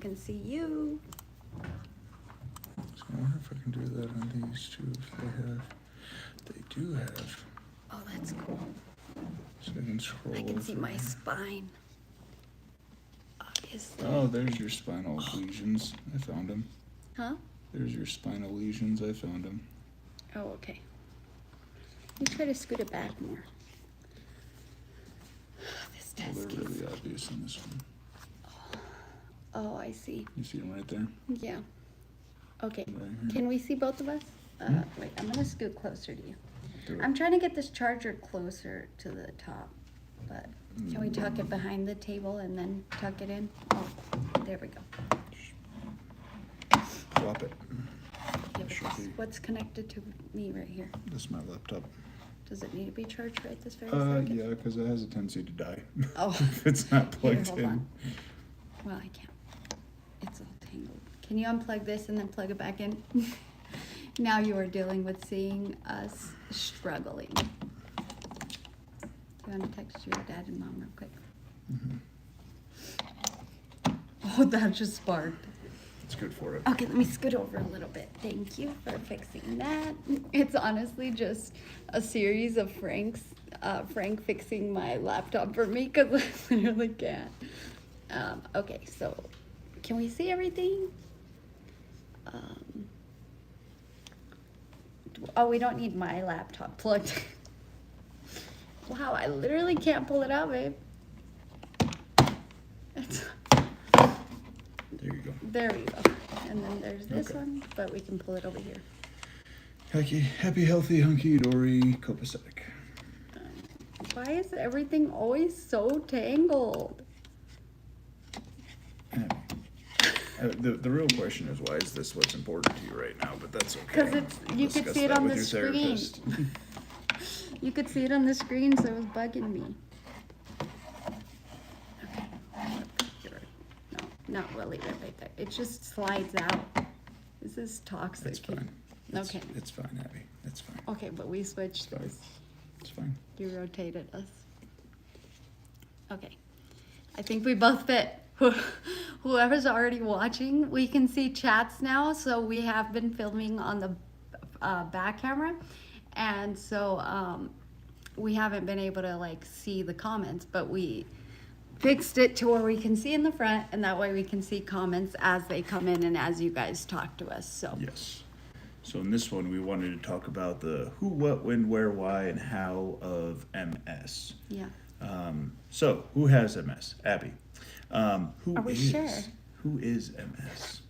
can see you. So I wonder if I can do that on these two, if they do have. Oh, that's cool. So I can scroll I can see over my here. spine. Obviously. Oh, there's your spinal lesions. I found them. Huh? There's your spinal lesions. I found them. Oh, okay. You try to scoot it back more. This Oh, desk they're is... really obvious in this one. Oh, I see. You see them right there? Yeah. Okay. Right here. Can we see both of us? Hmm? Wait, I'm gonna scoot closer to you. Do it. I'm trying to get this charger closer to the top, but can we tuck it behind the table and then tuck it in? Oh, there we go. Flop it. Yeah, but Should be. what's connected to me right here? This is my laptop. Does it need to be charged right this very second? Yeah, because it has a tendency to die. Oh. If it's not Here, plugged hold in. on. Well, I can't. It's all tangled. Can you unplug this and then plug it back in? Now you are dealing with seeing us struggling. Do you want to text your dad and mom real quick? Oh, that just sparked. It's good for it. Okay, let me scoot over a little bit. Thank you for fixing that. It's honestly just a series of Frank fixing my laptop for me because I literally can't. Okay, so can we see everything? Oh, we don't need my laptop plugged. Wow, I literally can't pull it out, babe. It's... There you go. There we go. And then there's this Okay. one, but we can pull it over here. Happy, healthy, hunky dory, copacetic. Why is everything always so tangled? The real question is, why is this what's important to you right now? But that's okay. Because it's you could Discuss see it that on with the your screen. therapist. You could see it on the screen, so it was bugging me. Okay. No, not really right there. It just slides out. This is toxic. It's fine. Okay. It's fine, Abby. It's fine. Okay, but we switched It's fine. this. It's fine. You rotated us. Okay. I think we both fit. Whoever's already watching, we can see chats now. So we have been filming on the back camera. And so we haven't been able to like see the comments, but we fixed it to where we can see in the front, and that way we can see comments as they come in and as you guys talk to us. So Yes. So in this one, we wanted to talk about the who, what, when, where, why, and how of MS. yeah. So who has MS? Abby. Who Are we is? sure? Who is MS?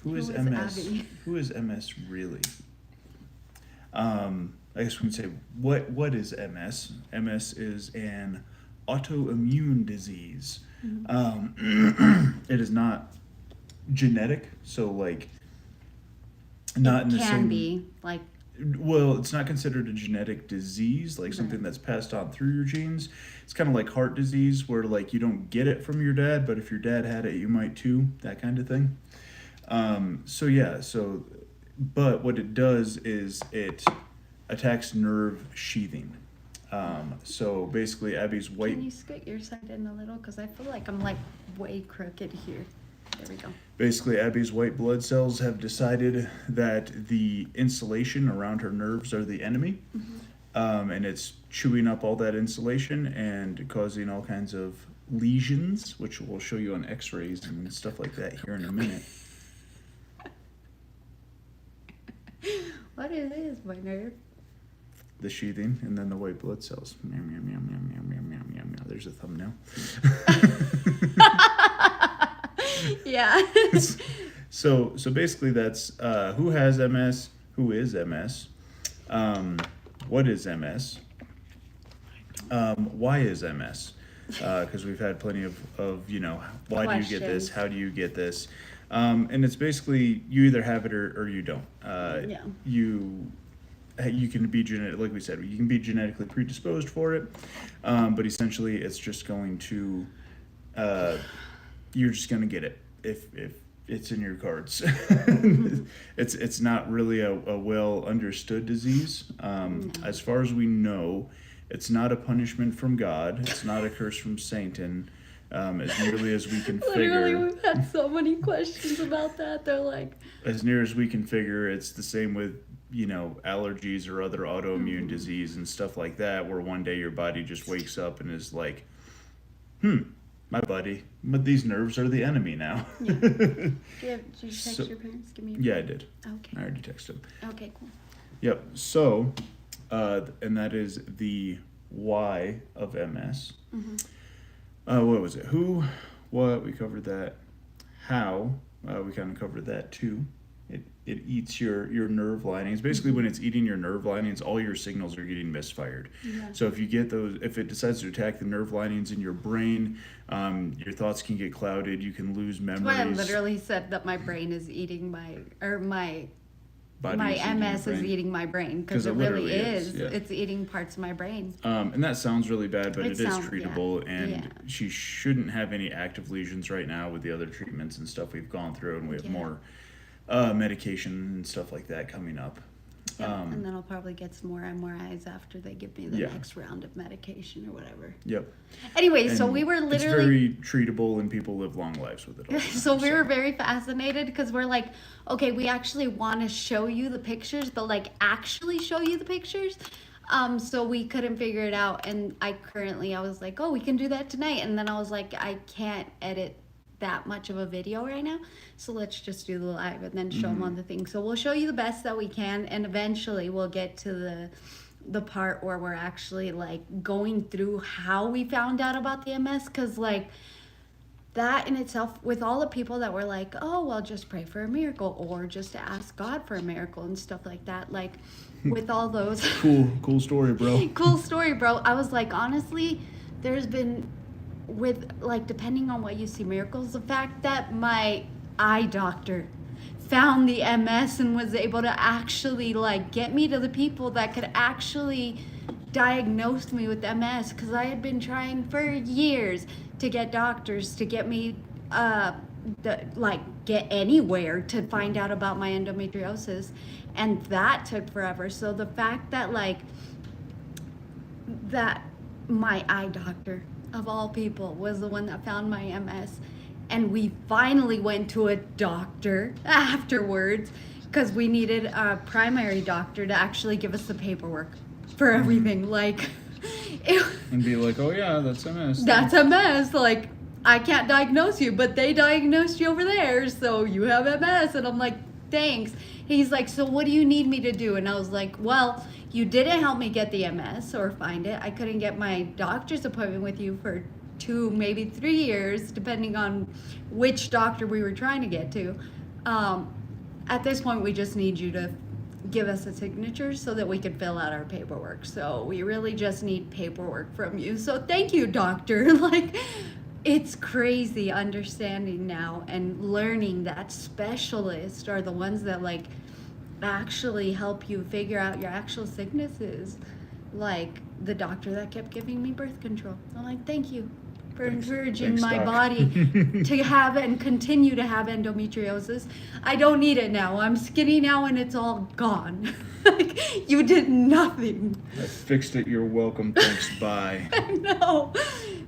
Who is is MS? Abby? Who is MS really? I guess we can say what is MS? MS is an autoimmune disease. It is not genetic, so like not in the Can same. be like Well, it's not considered a genetic disease, like something that's passed on through your genes. It's kind of like heart disease, where like you don't get it from your dad, but if your dad had it, you might too. That kind of thing. But what it does is it attacks nerve sheathing. So basically, Abby's white. Can you scoot your side in a little? Because I feel like I'm like way crooked here. There we go. Basically, Abby's white blood cells have decided that the insulation around her nerves are the enemy. And it's chewing up all that insulation and causing all kinds of lesions, which we'll show you on x-rays and stuff like that here in a minute. What it is, my nerve? The sheathing and then the white blood cells. Meow, meow, meow, meow, meow, meow, meow, meow, meow. There's a thumbnail. Yeah. So basically that's who has MS, who is MS, what is MS, why is MS, because we've had plenty of why do you get this, Questions. how do you get this, and it's basically you either have it or you don't. Yeah. You can be genetic, like we said, you can be genetically predisposed for it, but essentially it's just going to, you're just going to get it if it's in your cards. It's not really a well understood disease. As far as we know, it's not a punishment from God. It's not a curse from Satan. As nearly as we can Literally, figure, we've had so many questions about that. They're like, as near as we can figure, it's the same with, allergies or other autoimmune disease and stuff like that, where one day your body just wakes up and is like, but these nerves are the enemy now. yeah. Did you text So- your parents? Give me. Yeah, I did. Okay. I already texted them. Okay. Cool. Yep. So, and that is the why of MS. What was it? Who, what? We covered that. How? We kind of covered that too. It eats your nerve linings. Basically, when it's eating your nerve linings, all your signals are getting misfired. Yeah. So if you get those, if it decides to attack the nerve linings in your brain, your thoughts can get clouded. You can lose That's why I memories. literally said that my brain is eating my Body my is eating your MS is brain. eating my brain, because 'Cause it it really literally is. is, yeah. It's eating parts of my brain. And that sounds really bad, but It it is sounds- treatable, yeah. and Yeah. she shouldn't have any active lesions right now with the other treatments and stuff we've gone through, and we have Yeah. more medication and stuff like that coming up. Yeah, and then I'll probably get some more MRIs after they give me the Yeah. next round of medication or whatever. Yep. Anyway, so And we were it's literally very treatable, and people live long lives with it. All the so time, we were very fascinated because we're like, okay, we actually want to show you the pictures, but like actually show you the pictures. So we couldn't figure it out, and I was like, oh, we can do that tonight, and then I was like, I can't edit that much of a video right now, so let's just do the live and then show them on the thing. So we'll show you the best that we can, and eventually we'll get to the part where we're actually like going through how we found out about the MS, because like that in itself, with all the people that were like, oh well, just pray for a miracle or just ask God for a miracle and stuff like that, like with all those cool story, bro. cool story, bro. I was like, honestly, there's been, with like, depending on what you see, miracles. The fact that my eye doctor found the MS and was able to actually like get me to the people that could actually diagnose me with MS, because I had been trying for years to get doctors to get me get anywhere to find out about my endometriosis, and that took forever. So the fact that like that my eye doctor of all people was the one that found my MS, and we finally went to a doctor afterwards because we needed a primary doctor to actually give us the paperwork for everything. Like And be like, oh yeah, that's MS. that's a mess. Like, I can't diagnose you, but they diagnosed you over there, so you have MS. And I'm like, thanks. He's like, so what do you need me to do? And I was like, well, you didn't help me get the MS or find it. I couldn't get my doctor's appointment with you for 2, maybe 3 years, depending on which doctor we were trying to get to. At this point, we just need you to give us a signature so that we could fill out our paperwork. So we really just need paperwork from you. So thank you, doctor. Like, it's crazy understanding now and learning that specialists are the ones that like actually help you figure out your actual sicknesses. Like the doctor that kept giving me birth control. I'm like, thank you for encouraging Thanks, my Doc. body to have and continue to have endometriosis. I don't need it now. I'm skinny now and it's all gone. Like, you did nothing. I fixed it. You're welcome. Thanks. Bye. I know.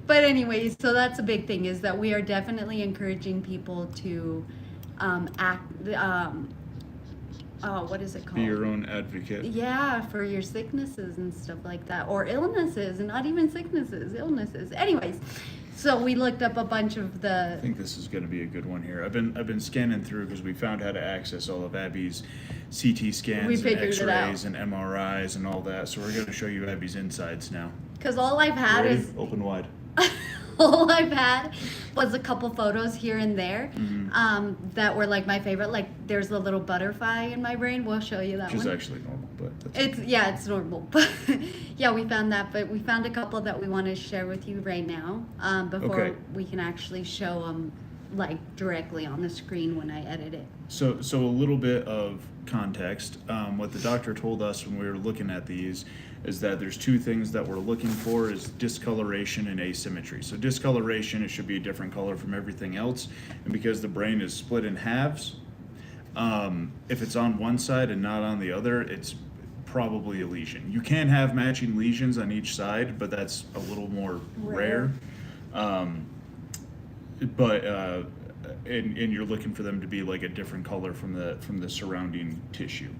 But anyways, so that's a big thing, is that we are definitely encouraging people to what is it called? Be your own advocate. Yeah, for your sicknesses and stuff like that, or illnesses, and not even sicknesses, illnesses. Anyways, so we looked up a bunch of I the. think this is going to be a good one here. I've been scanning through because we found how to access all of Abby's CT scans We and figured it out. X-rays and MRIs and all that. So we're going to show you Abby's insides now. Because all I've had Ready? is Open wide. all I've had was a couple photos here and there Mm-hmm. that were like my favorite. Like, there's a little butterfly in my brain. We'll show you that Which is one. actually normal, but that's It's normal. But yeah, we found that, but we found a couple that we want to share with you right now, before Okay. we can actually show them like directly on the screen when I edit it. So a little bit of context. What the doctor told us when we were looking at these is that there's 2 things that we're looking for: is discoloration and asymmetry. So discoloration, it should be a different color from everything else, and because the brain is split in halves, if it's on one side and not on the other, it's probably a lesion. You can have matching lesions on each side, but that's a little more rare. but and you're looking for them to be like a different color from the surrounding tissue.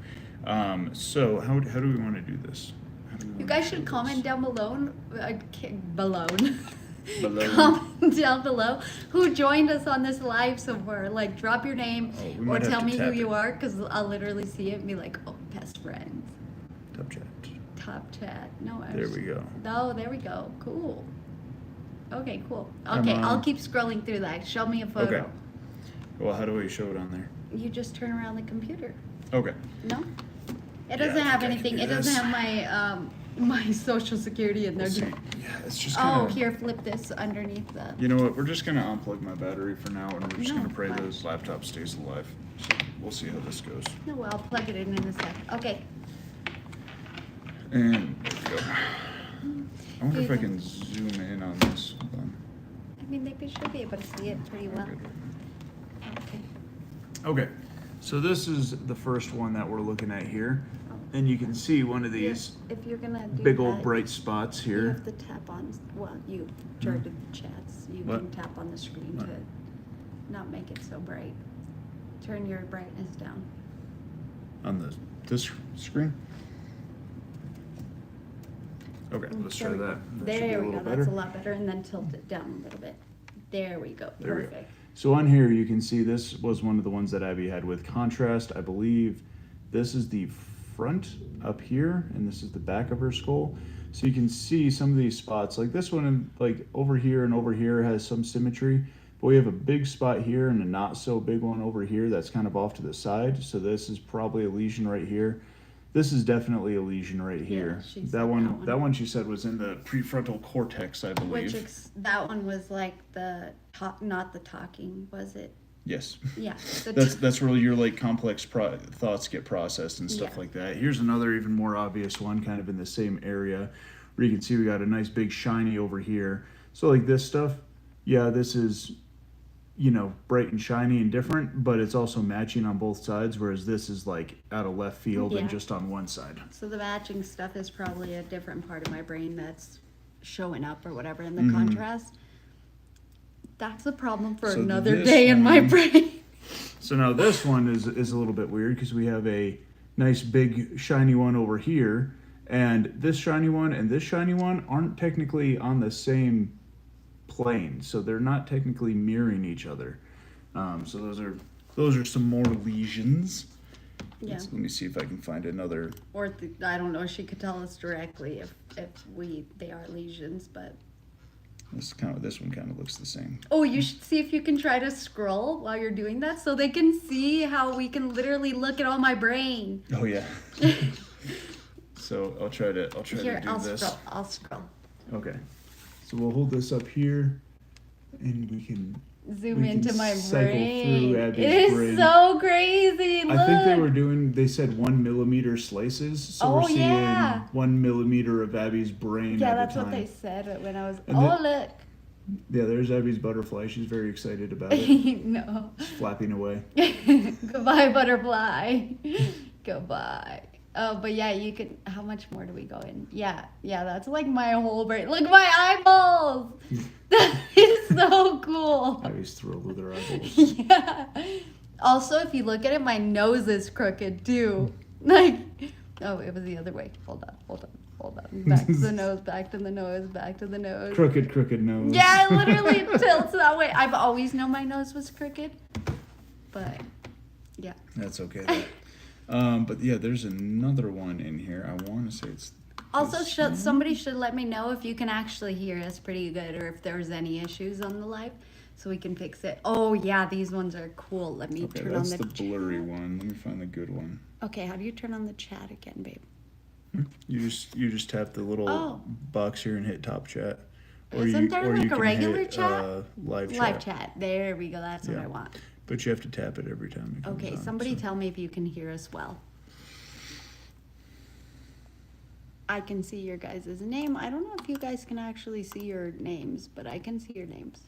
So how do we want to do this? How do we You wanna guys show should this? comment down below. Below. Below. Comment down below who joined us on this live so far. Like, drop your name Oh, we or might have tell to me who tap you it. are, because I'll literally see it and be like, oh, best friends. Top chat. Top chat. No, There we go. Oh, there we go. Cool. Okay, cool. I'm Okay, on. I'll keep scrolling through that. Show me a photo. Okay. Well, how do we show it on there? You just turn around the computer. Okay. No? It Yeah, doesn't I have think I can anything. do It doesn't this. have my my social security in there. Let's see. Yeah, it's just Oh, kind of. here, flip this underneath the. You know what? We're just gonna unplug my battery for now, and we're just No, gonna pray why? the laptop stays alive. So we'll see how this goes. No, well, I'll plug it in a sec. Okay. And there we go. I wonder if I can zoom in on this. Hold on. I mean, they should be able to see it pretty well. Okay. Okay, so this is the first one that we're looking at here, and you can see one of these If you're gonna do big old that, bright spots you here. have to tap on. Well, you turn to chats. You What? can tap on the screen What? to not make it so bright. Turn your brightness down. On this screen. Okay, let's try There we that. go. That should be a There we go. little That's better. a lot better. And then tilt it down a little bit. There we go. There we go. Perfect. So on here, you can see this was one of the ones that Abby had with contrast. I believe this is the front up here, and this is the back of her skull. So you can see some of these spots, like this one, like over here and over here has some symmetry. But we have a big spot here and a not so big one over here that's kind of off to the side. So this is probably a lesion right here. This is definitely a lesion right here. she said that one, that one. that one she said was in the prefrontal cortex, I believe. That one was like the talk, not the talking, was it? Yes. Yeah. The That's where your like complex thoughts get processed and stuff Yeah. like that. Here's another even more obvious one, kind of in the same area, where you can see we got a nice big shiny over here. So like this stuff, yeah, this is, you know, bright and shiny and different, but it's also matching on both sides, whereas this is like out of left field Yeah. and just on one side. So the matching stuff is probably a different part of my brain that's showing up or whatever in the Mhm. contrast. That's a problem for So another this day in my one- brain. So now this one is a little bit weird because we have a nice big shiny one over here, and this shiny one and this shiny one aren't technically on the same plane, so they're not technically mirroring each other. So those are some more lesions. Yeah. Let me see if I can find another. Or I don't know. She could tell us directly if they are lesions, but. This one kind of looks the same. Oh, you should see if you can try to scroll while you're doing that, so they can see how we can literally look at all my brain. Oh yeah. So I'll try to Here, do I'll this. scroll. I'll scroll. Okay. So we'll hold this up here, and we can. Zoom We can into my cycle brain. through Abby's It is brain. so crazy. Look. I think they said 1 millimeter slices. So Oh, we're seeing yeah. 1 millimeter of Abby's brain Yeah, at that's a what time. they said when I was. And Oh, look. Yeah, there's Abby's butterfly. She's very excited about it. No. She's flapping away. Goodbye, butterfly. Goodbye. Oh, but yeah, you can. How much more do we go in? Yeah, that's like my whole brain. Look at my eyeballs. That is so cool. Abby's thrilled with her eyeballs. Yeah. Also, if you look at it, my nose is crooked too. Like, oh, it was the other way. Hold on. Back to the nose, back to the nose, back to the nose. Crooked nose. Yeah, it literally tilts that way. I've always known my nose was crooked, but yeah. That's okay. But yeah, there's another one in here. I want to say it's. Also, this one. somebody should let me know if you can actually hear us pretty good, or if there's any issues on the live, so we can fix it. Oh yeah, these ones are cool. Let me Okay, turn on that's the. the blurry one. Let me find the good one. Okay, how do you turn on the chat again, babe? You just tap the little Oh. box here and hit top chat. Isn't there like a can regular hit, chat? live chat. Live chat. There we go. That's what Yeah. I want. But you have to tap it every time it comes Okay, on, somebody so. tell me if you can hear us well. I can see your guys' name. I don't know if you guys can actually see your names, but I can see your names.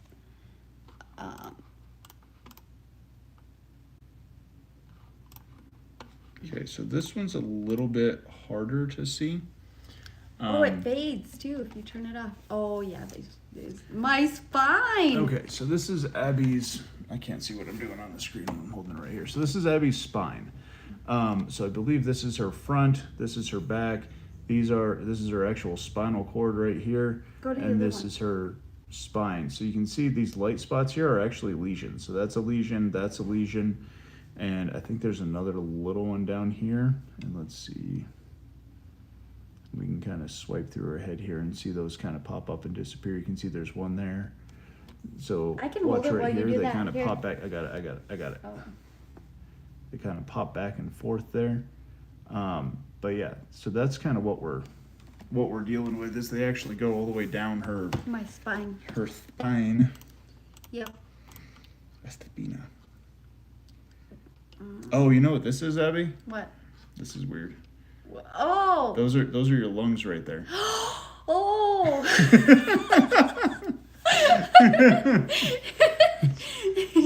Okay, so this one's a little bit harder to see. Oh, it fades too if you turn it off. Oh yeah, my spine. Okay, so this is Abby's. I can't see what I'm doing on the screen. I'm holding it right here. So this is Abby's spine. So I believe this is her front. This is her back. This is her actual spinal cord right here, and this is her spine. So you can see these light spots here are actually lesions. So that's a lesion. That's a lesion, and I think there's another little one down here. And let's see. We can kind of swipe through her head here and see those kind of pop up and disappear. You can see there's one there. So I can watch hold it while right you here. do They that. kind of Here. pop back. I got it. Oh. They kind of pop back and forth there. But yeah, so that's kind of what we're dealing with is they actually go all the way down her My spine. spine. Yep. Espina. Oh, you know what this is, Abby? What? This is weird. Oh. Those are your lungs right there. Oh.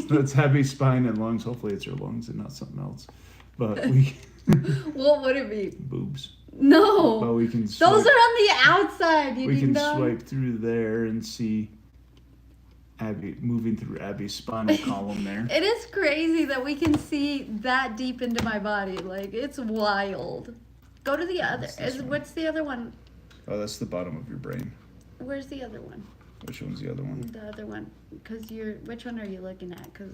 That's Abby's spine and lungs. Hopefully it's her lungs and not something else. But we What would it be? boobs. No. But we can Those swipe, are on the outside. You we can ding-dong. swipe through there and see Abby moving through Abby's spinal column there. It is crazy that we can see that deep into my body. Like, it's wild. Go to the other. What's the other one? Oh, that's the bottom of your brain. Where's the other one? Which one's the other one? The other one. Because which one are you looking at? Because.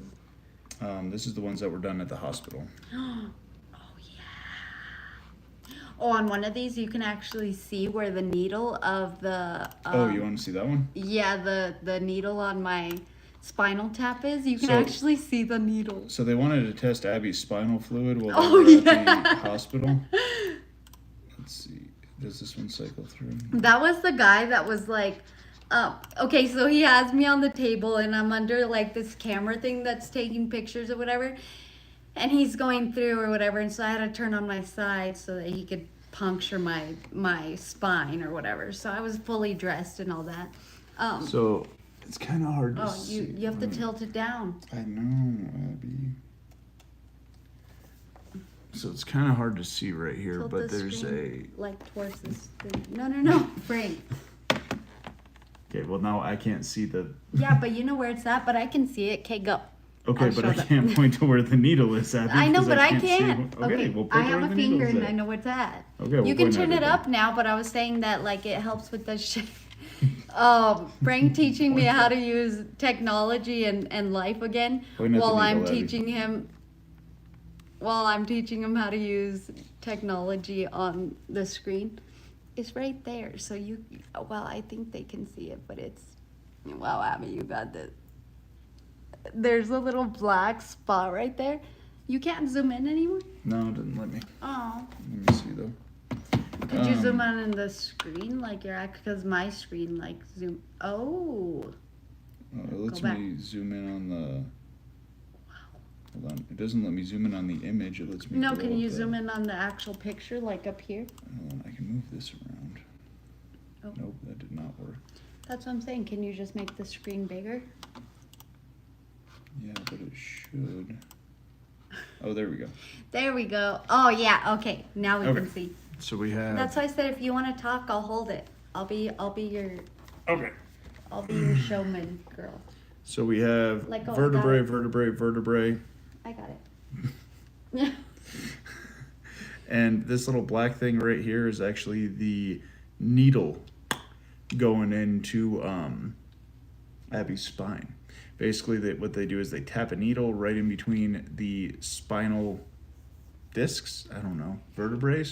This is the ones that were done at the hospital. Oh, yeah. Oh, on one of these, you can actually see where the needle of the. Oh, you want to see that one? Yeah, the needle on my spinal tap is. You can So- actually see the needle. So they wanted to test Abby's spinal fluid while Oh, they were yeah. at the hospital. Let's see. Does this one cycle through? That was the guy that was like, okay, so he has me on the table and I'm under like this camera thing that's taking pictures or whatever. And he's going through or whatever. And so I had to turn on my side so that he could puncture my spine or whatever. So I was fully dressed and all that. So it's kind of hard to Oh, see. you have to tilt it down. I know, Abby. So it's kind of hard to see right here, Tilt but the there's screen, like towards this thing. No, Frank. Okay, well now I can't see the. Yeah, but you know where it's at, but I can see it. Okay, go. Okay, I'll but show I them. can't point to where the needle is, Abby. I know, because but I see can't. what- Okay, we'll I point to have where a the needle finger is and at. I know where it's at. Okay, we'll You can point turn at it then. up now, but I was saying that like it helps with the shit. Frank teaching me how to use technology and life again Point at the while I'm needle, Abby. teaching him how to use technology on the screen. It's right there. So I think they can see it, but it's, wow, Abby, you got this. There's a little black spot right there. You can't zoom in anymore? No, it didn't let me. Oh. Let me see though. Could you zoom in on the screen like you're at? Because my screen like zoom. Oh. It lets Go back. me zoom in on the. Hold on. It doesn't let me zoom in on the image. It lets me. No, go can up you the- zoom in on the actual picture like up here? Hold on, I can move this around. Oh. Nope, that did not work. That's what I'm saying. Can you just make the screen bigger? Yeah, but it should. Oh, there we go. There we go. Oh yeah. Okay. Now we Okay. can see. So we have. That's why I said if you want to talk, I'll hold it. I'll be your Okay. showman girl. So we have Let go, I got vertebrae, it. vertebrae. I got it. And this little black thing right here is actually the needle going into Abby's spine. Basically, what they do is they tap a needle right in between the spinal discs, I don't know, vertebrae,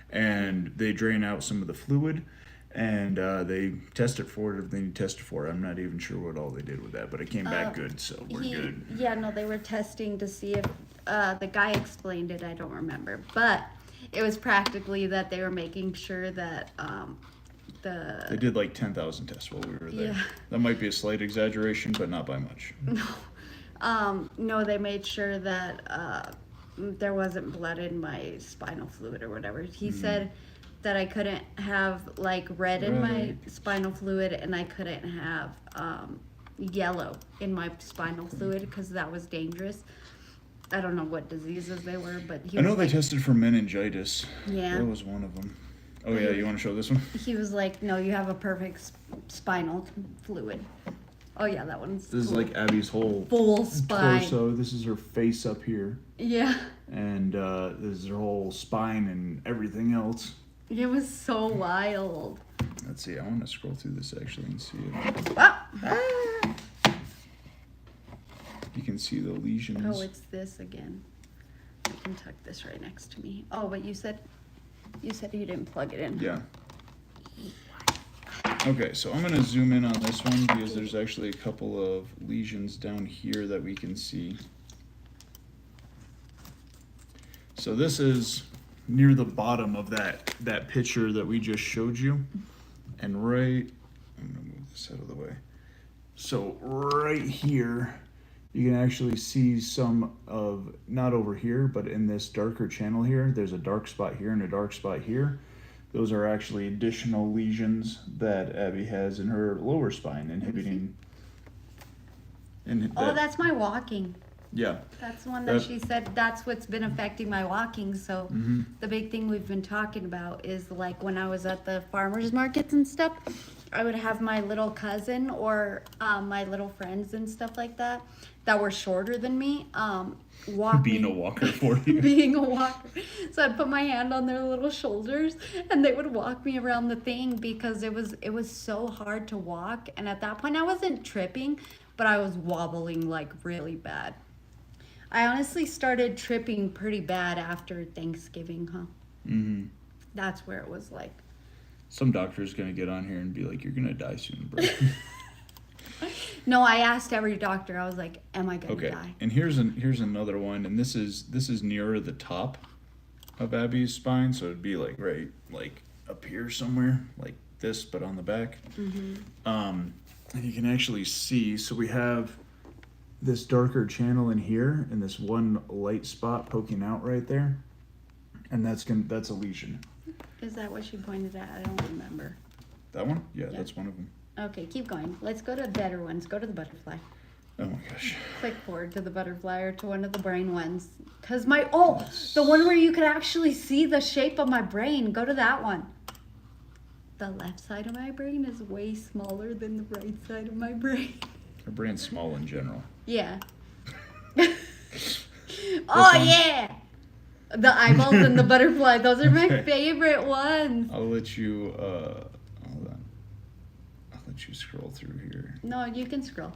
and they drain out some of the fluid, and they test it for whatever they need to test it for. I'm not even sure what all they did with that, but it came back good, so we're good. Yeah, no, they were testing to see if the guy explained it. I don't remember, but it was practically that they were making sure that They did like 10,000 tests while we were there. Yeah. That might be a slight exaggeration, but not by much. no, they made sure that there wasn't blood in my spinal fluid or whatever. He said that I couldn't have like red in my Right. spinal fluid and I couldn't have yellow in my spinal fluid because that was dangerous. I don't know what diseases they were, but he I know was they like, tested for meningitis. Yeah. That was one of them. Oh yeah, you want to show this one? He was like, no, you have a perfect spinal fluid. Oh yeah, that one's This is cool. like Abby's whole Full spine. torso. This is her face up here. Yeah. And this is her whole spine and everything else. It was so wild. Let's see, I want to scroll through this actually and see it. Ah! You can see the lesions. Oh, it's this again. I can tuck this right next to me. Oh, but you said you didn't plug it in. Yeah. Okay, so I'm going to zoom in on this one because there's actually a couple of lesions down here that we can see. So this is near the bottom of that picture that we just showed you. And I'm going to move this out of the way. So right here, you can actually see some of, not over here, but in this darker channel here, there's a dark spot here and a dark spot here. Those are actually additional lesions that Abby has in her lower spine, inhibiting. Oh, that's my walking. Yeah. That's the one that she said that's what's been affecting my walking. So the big thing we've been talking about is like when I was at the farmers markets and stuff, I would have my little cousin or my little friends and stuff like that were shorter than me walk Being me. a walker for you. Being a walker. So I'd put my hand on their little shoulders and they would walk me around the thing because it was so hard to walk. And at that point I wasn't tripping, but I was wobbling like really bad. I honestly started tripping pretty bad after Thanksgiving, huh? Mm-hmm. That's where it was like. Some doctor's going to get on here and be like, you're going to die soon, bro. No, I asked every doctor. I was like, am I going to die? And here's another one, and this is nearer the top of Abby's spine, so it'd be like right like up here somewhere, like this, but on the back. And you can actually see, so we have this darker channel in here and this one light spot poking out right there, and that's a lesion. Is that what she pointed at? I don't remember. That one? Yeah, that's one of them. Okay, keep going. Let's go to better ones. Go to the butterfly. Oh my gosh. Click forward to the butterfly or to one of the brain ones. Because the one where you could actually see the shape of my brain. Go to that one. The left side of my brain is way smaller than the right side of my brain. Her brain's small in general. Yeah. Oh, yeah. The eyeballs and the butterfly. Those are my favorite ones. I'll let you, hold on. I'll let you scroll through here. No, you can scroll.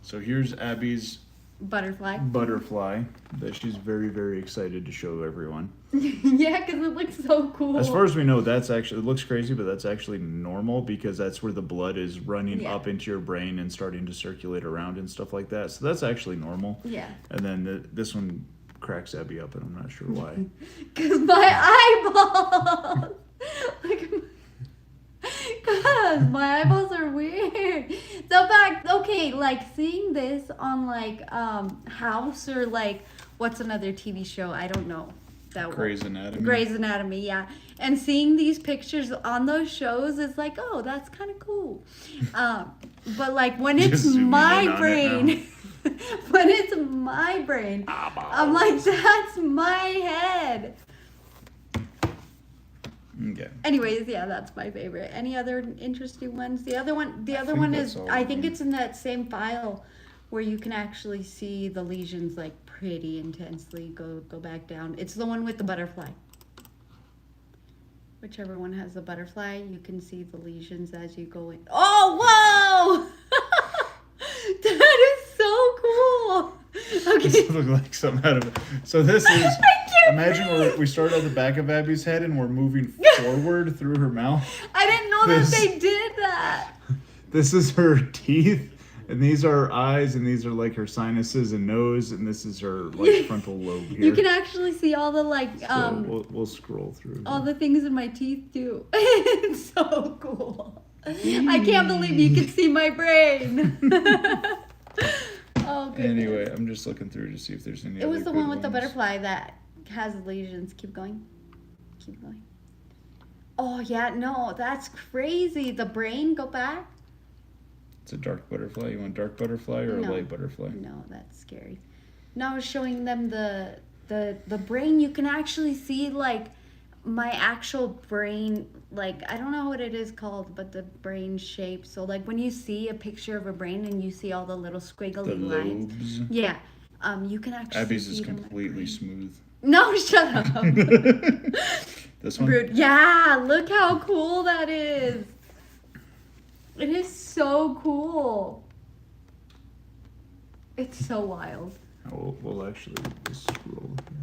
So here's Abby's Butterfly. that she's very, very excited to show everyone. Yeah, because it looks so cool. As far as we know, it looks crazy, but that's actually normal because that's where the blood is running up into your brain and starting to circulate around and stuff like that. So that's actually normal. Yeah. And then this one cracks Abby up, and I'm not sure why. Because my eyeballs. Because my eyeballs are weird. The fact, okay, like seeing this on like House or like what's another TV show? I don't know. Grey's Anatomy. Grey's Anatomy, yeah. And seeing these pictures on those shows is like, oh, that's kind of cool. But like when it's my brain, when it's my brain, I'm like, that's my head. Okay. Anyways, yeah, that's my favorite. Any other interesting ones? The other one is, I think it's in that same file where you can actually see the lesions like pretty intensely go back down. It's the one with the butterfly. Whichever one has the butterfly, you can see the lesions as you go in. Oh, whoa! That is so cool. Okay. This looks like something out of it. So this is, imagine we start at the back of Abby's head and we're moving forward through her mouth. I didn't know that they did that. This is her teeth, and these are her eyes, and these are like her sinuses and nose, and this is her like frontal lobe here. You can actually see all the like So we'll scroll through. All the things in my teeth too. It's so cool. I can't believe you can see my brain. Oh, goodness. Anyway, I'm just looking through to see if there's any. It was the good one with the ones. butterfly that has lesions. Keep going. Keep going. Oh yeah, no, that's crazy. The brain, go back. It's a dark butterfly. You want dark butterfly or No. a light butterfly? No, that's scary. No, I was showing them the brain. You can actually see like my actual brain, like, I don't know what it is called, but the brain shape. So like when you see a picture of a brain and you see all the little squiggly The lines, lobes. yeah, you can actually Abby's see is it on my completely brain. smooth. No, shut up. This one? Rude. Yeah, look how cool that is. It is so cool. It's so wild. We'll actually just scroll here.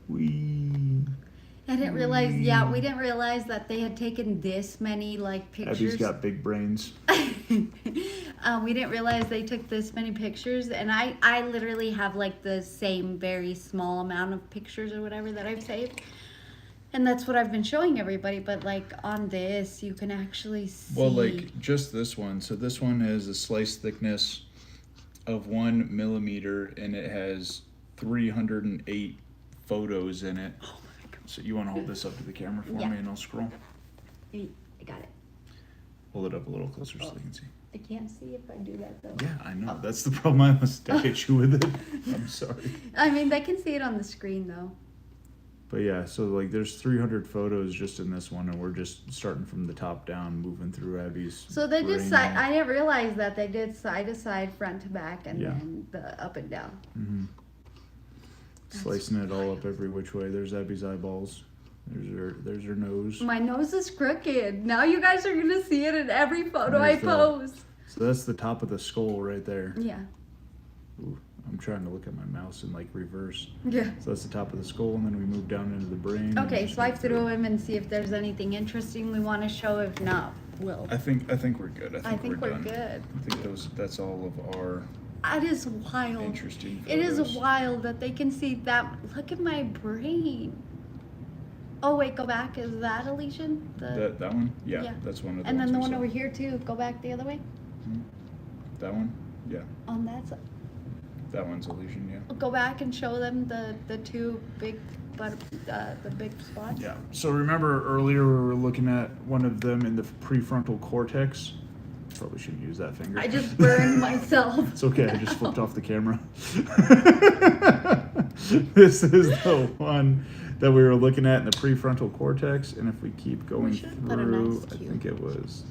We I didn't realize, yeah, we didn't realize that they had taken this many, like, pictures. Abby's got big brains. We didn't realize they took this many pictures, and I literally have, like, the same very small amount of pictures or whatever that I've saved. And that's what I've been showing everybody, but, like, on this, you can actually see. Well, like, just this one. So this one has a slice thickness of 1 millimeter, and it has 308 photos in it. Oh my God. So you want to hold this up to the camera for Yeah. me, and I'll scroll. I got it. Hold it up a little closer so they can see. I can't see if I do that, though. Yeah, I know. That's the problem. I must hit you with it. I'm sorry. I mean, they can see it on the screen, though. But yeah, so like there's 300 photos just in this one, and we're just starting from the top down, moving through Abby's. So they did brain. side. I didn't realize that they did side to side, front to back, and Yeah. then the up and down. Mm-hmm. Slicing it all up every which way. There's Abby's eyeballs. There's her nose. My nose is crooked. Now you guys are gonna see it in every photo There's I post. So that's the top of the skull right there. Yeah. Ooh, I'm trying to look at my mouse in like reverse. Yeah. So that's the top of the skull, and then we move down into the brain. and Okay, just swipe move through him and see if there's anything interesting we want to show. If not, we'll. I think we're good. I think we're done. good. I think that's all of our That is wild. interesting It is photos. wild that they can see that. Look at my brain. Oh wait, go back. Is that a lesion? That one? Yeah, Yeah. that's one of the And ones then the we one saw. over here too. Go back the other way. That one? Yeah. On that side. That one's a lesion, yeah. Go back and show them the two big, the big spots. Yeah. So remember earlier we were looking at one of them in the prefrontal cortex? Probably shouldn't use that finger. I just burned myself. It's okay, I just flipped off the camera. This is the one that we were looking at in the prefrontal cortex, and if we keep going should put a through, nice I cube. think it was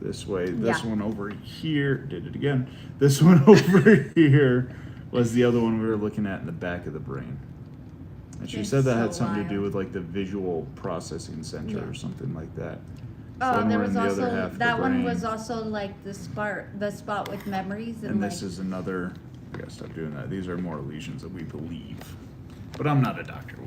this way. This Yeah. one over here, did it again. This one over here was the other one we were looking at in the back of the brain. And she It's said that so had something to do wild. with like the visual processing center Yeah. or something like that. Oh, then there we're in was the other also half of the that one brain. was also like the spot with memories and And like this is another, I gotta stop doing that. These are more lesions that we believe. But I'm not a doctor.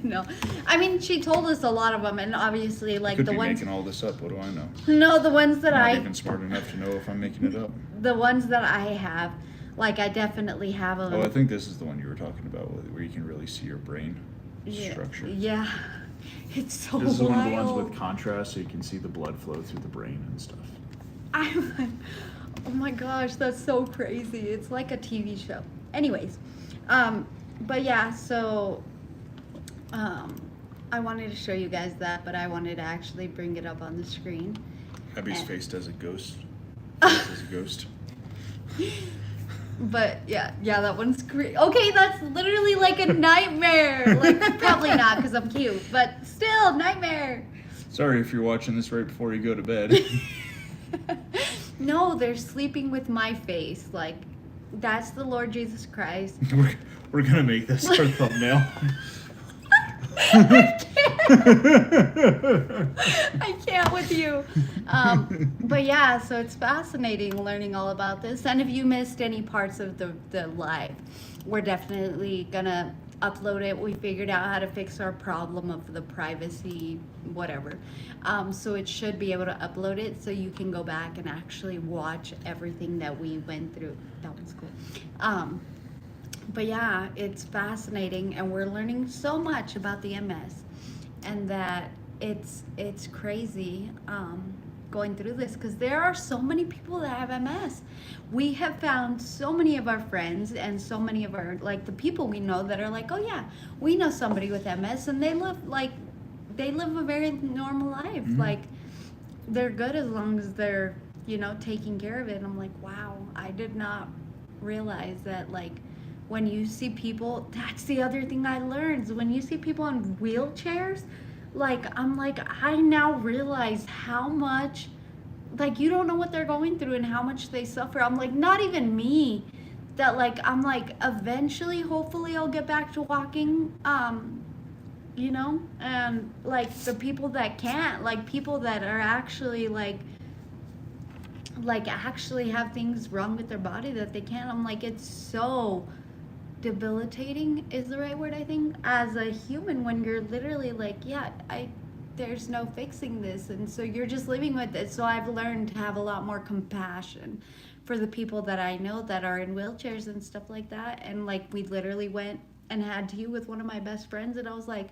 no, I mean she told us a lot of them, and obviously like Could the be ones. making all this up. What do I know? No, the ones that I'm not even smart enough to know if I'm making it up. the ones that I have, like I definitely have them. Oh, I think this is the one you were talking about, where you can really see your brain structure. Yeah, it's so This is wild. one of the ones with contrast, so you can see the blood flow through the brain and stuff. Oh my gosh, that's so crazy. It's like a TV show. Anyways, but yeah, so I wanted to show you guys that, but I wanted to actually bring it up on the screen. Abby's And- faced as a ghost. Faced as a ghost. But yeah, that one's great. Okay, that's literally like a nightmare. Like probably not because I'm cute, but still nightmare. Sorry if you're watching this right before you go to bed. No, they're sleeping with my face. Like that's the Lord Jesus Christ. we're gonna make this our thumbnail. I can't with you. But yeah, so it's fascinating learning all about this. And if you missed any parts of the live, we're definitely gonna upload it. We figured out how to fix our problem of the privacy, whatever. So it should be able to upload it so you can go back and actually watch everything that we went through. That was cool. But yeah, it's fascinating, and we're learning so much about the MS, and that it's crazy going through this because there are so many people that have MS. We have found so many of our friends and so many of our like the people we know that are like, oh yeah, we know somebody with MS, and they live a very normal life. Mm-hmm. Like they're good as long as they're taking care of it. And I'm like, wow, I did not realize that like when you see people, that's the other thing I learned. When you see people in wheelchairs, like, I'm like, I now realize how much, like, you don't know what they're going through and how much they suffer. I'm like, not even me. That, like, I'm like, eventually, hopefully, I'll get back to walking, you know? And, like, the people that can't, like, people that are actually, like actually have things wrong with their body that they can't. I'm like, it's so debilitating is the right word, I think, as a human, when you're literally like, yeah, there's no fixing this, and so you're just living with it. So I've learned to have a lot more compassion for the people that I know that are in wheelchairs and stuff like that. And like, we literally went and had tea with one of my best friends, and I was like,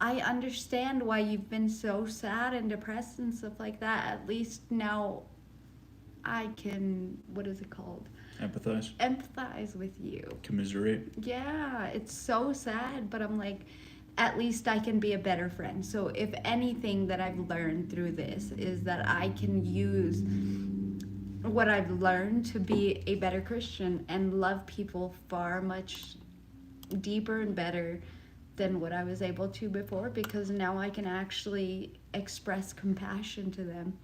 I understand why you've been so sad and depressed and stuff like that. At least now I can, what is it called? Empathize with you. Commiserate. Yeah, it's so sad, but I'm like, at least I can be a better friend. So if anything that I've learned through this is that I can use what I've learned to be a better Christian and love people far much deeper and better than what I was able to before, because now I can actually express compassion to them.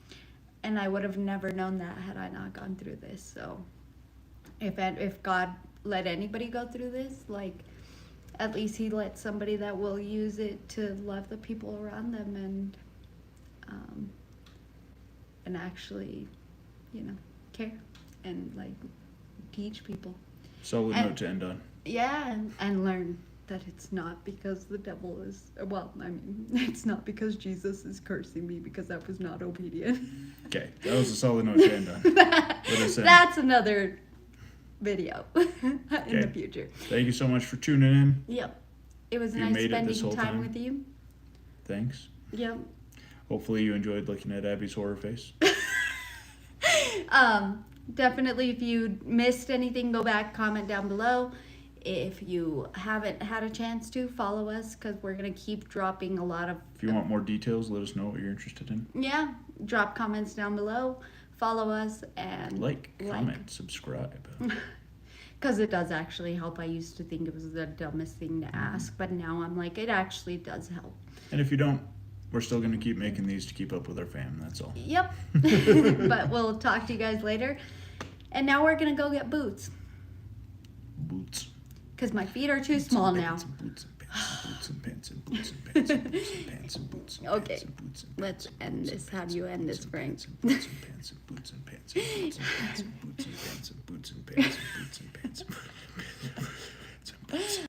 And I would have never known that had I not gone through this. So if God let anybody go through this, like, at least he let somebody that will use it to love the people around them and actually, you know, care and like teach people. Solid And- note to end on. Yeah, and learn that it's not because the devil is, well, I mean, it's not because Jesus is cursing me because I was not obedient. Okay, that was a solid note to end on. That's another video in Okay. the future. Thank you so much for tuning in. Yep. It was You nice made it this spending whole time time. with you. Thanks. Yep. Hopefully you enjoyed looking at Abby's horror face. Definitely, if you missed anything, go back, comment down below. If you haven't had a chance to, follow us, because we're going to keep dropping a lot of... If you want more details, let us know what you're interested in. Yeah, drop comments down below. Follow us and... Like, comment, subscribe. Because it does actually help. I used to think it was the dumbest thing to ask, but now I'm like, it actually does help. And if you don't, we're still going to keep making these to keep up with our fam, that's all. Yep. But we'll talk to you guys later. And now we're going to go get boots. Boots. Because my feet are too small now. Boots and pants and boots and pants and boots and pants and boots and Okay, pants and boots and let's pants end and this. boots How and do you end pants this, and Frank? pants and boots and pants and boots and pants and boots and pants and boots and pants and boots and pants and boots and pants and boots and pants and boots and pants.